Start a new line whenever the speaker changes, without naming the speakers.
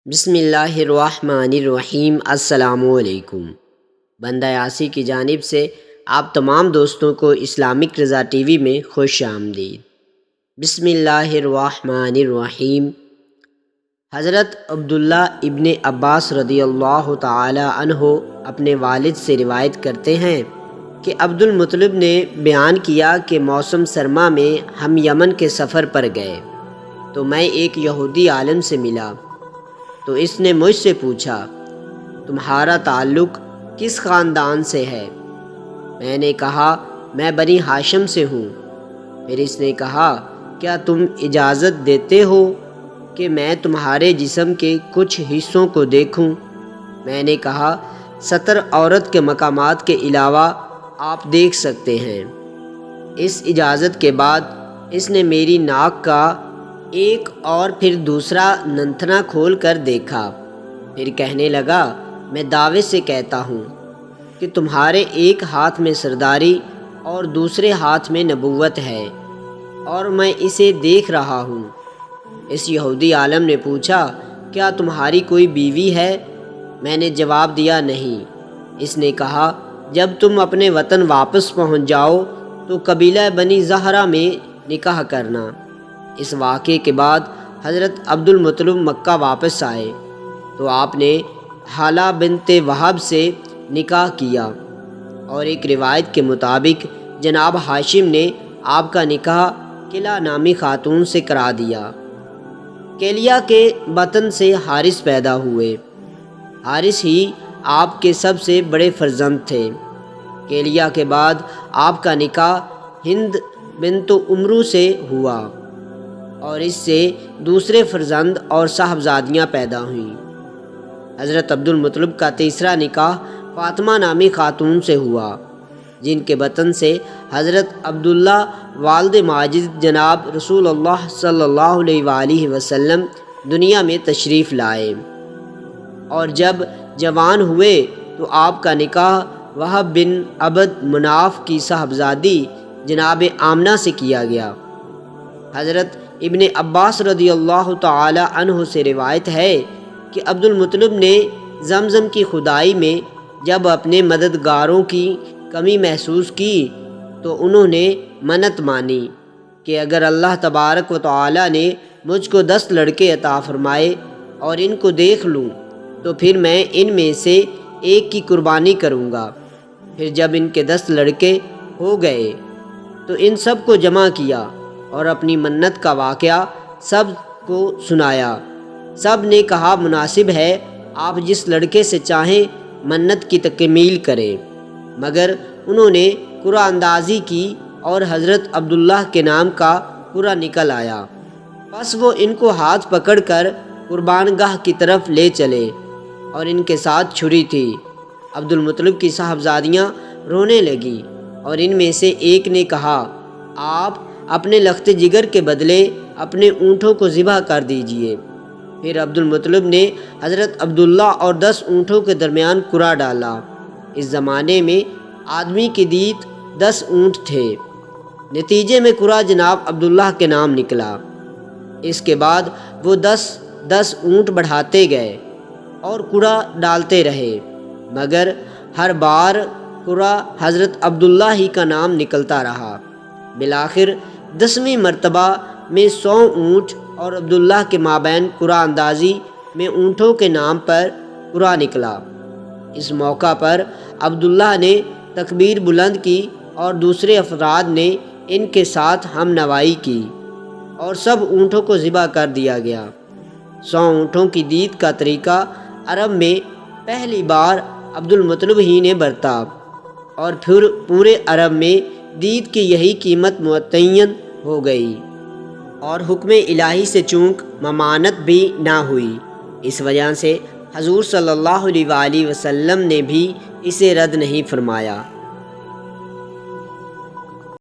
بسم اللہ الرحمن الرحیم۔ السلام علیکم۔ بندہ یاسی کی جانب سے آپ تمام دوستوں کو اسلامک رضا ٹی وی میں خوش آمدید۔ بسم اللہ الرحمن الرحیم۔ حضرت عبداللہ ابن عباس رضی اللہ تعالی عنہ اپنے والد سے روایت کرتے ہیں کہ عبد المطلب نے بیان کیا کہ موسم سرما میں ہم یمن کے سفر پر گئے تو میں ایک یہودی عالم سے ملا، تو اس نے مجھ سے پوچھا، تمہارا تعلق کس خاندان سے ہے؟ میں نے کہا، میں بنی ہاشم سے ہوں۔ پھر اس نے کہا، کیا تم اجازت دیتے ہو کہ میں تمہارے جسم کے کچھ حصوں کو دیکھوں؟ میں نے کہا، ستر عورت کے مقامات کے علاوہ آپ دیکھ سکتے ہیں۔ اس اجازت کے بعد اس نے میری ناک کا ایک اور پھر دوسرا ننتنا کھول کر دیکھا، پھر کہنے لگا، میں دعوے سے کہتا ہوں کہ تمہارے ایک ہاتھ میں سرداری اور دوسرے ہاتھ میں نبوت ہے، اور میں اسے دیکھ رہا ہوں۔ اس یہودی عالم نے پوچھا، کیا تمہاری کوئی بیوی ہے؟ میں نے جواب دیا، نہیں۔ اس نے کہا، جب تم اپنے وطن واپس پہنچ جاؤ تو قبیلہ بنی زہرہ میں نکاح کرنا۔ اس واقعے کے بعد حضرت عبد المطلب مکہ واپس آئے تو آپ نے حالہ بنت وہب سے نکاح کیا، اور ایک روایت کے مطابق جناب ہاشم نے آپ کا نکاح کلا نامی خاتون سے کرا دیا۔ کیلیا کے بطن سے حارث پیدا ہوئے۔ حارث ہی آپ کے سب سے بڑے فرزند تھے۔ کیلیا کے بعد آپ کا نکاح ہند بنت عمرو سے ہوا، اور اس سے دوسرے فرزند اور صاحبزادیاں پیدا ہوئیں۔ حضرت عبد المطلب کا تیسرا نکاح فاطمہ نامی خاتون سے ہوا، جن کے بطن سے حضرت عبداللہ والد ماجد جناب رسول اللہ صلی اللہ علیہ وآلہ وسلم دنیا میں تشریف لائے، اور جب جوان ہوئے تو آپ کا نکاح وہب بن عبد مناف کی صاحبزادی جناب آمنہ سے کیا گیا۔ حضرت ابن عباس رضی اللہ تعالی عنہ سے روایت ہے کہ عبد المطلب نے زمزم کی کھدائی میں جب اپنے مددگاروں کی کمی محسوس کی تو انہوں نے منت مانی کہ اگر اللہ تبارک و تعالی نے مجھ کو 10 لڑکے عطا فرمائے اور ان کو دیکھ لوں تو پھر میں ان میں سے ایک کی قربانی کروں گا۔ پھر جب ان کے 10 لڑکے ہو گئے تو ان سب کو جمع کیا اور اپنی منت کا واقعہ سب کو سنایا۔ سب نے کہا، مناسب ہے، آپ جس لڑکے سے چاہیں منت کی تکمیل کریں، مگر انہوں نے قرعہ اندازی کی اور حضرت عبداللہ کے نام کا قرعہ نکل آیا۔ پس وہ ان کو ہاتھ پکڑ کر قربان گاہ کی طرف لے چلے، اور ان کے ساتھ چھری تھی۔ عبد المطلب کی صاحبزادیاں رونے لگیں، اور ان میں سے ایک نے کہا، آپ اپنے لخت جگر کے بدلے اپنے اونٹوں کو ذبح کر دیجئے۔ پھر عبد المطلب نے حضرت عبداللہ اور 10 اونٹوں کے درمیان قرعہ ڈالا۔ اس زمانے میں آدمی کی دیت 10 اونٹ تھے۔ نتیجے میں قرعہ جناب عبداللہ کے نام نکلا۔ اس کے بعد وہ 10 اونٹ بڑھاتے گئے اور قرعہ ڈالتے رہے، مگر ہر بار قرعہ حضرت عبداللہ ہی کا نام نکلتا رہا۔ بالآخر 10ویں مرتبہ میں 100 اونٹ اور عبداللہ کے مابین قرعہ اندازی میں اونٹوں کے نام پر قرعہ نکلا۔ اس موقع پر عبداللہ نے تکبیر بلند کی اور دوسرے افراد نے ان کے ساتھ ہم نوائی کی، اور سب اونٹوں کو ذبح کر دیا گیا۔ 100 اونٹوں کی دیت کا طریقہ عرب میں پہلی بار عبد المطلب ہی نے برتا، اور پھر پورے عرب میں دیت کی یہی قیمت متعین ہو گئی، اور حکم الہی سے چونک ممانت بھی نہ ہوئی، اس وجہ سے حضور صلی اللہ علیہ وآلہ وسلم نے بھی اسے رد نہیں فرمایا۔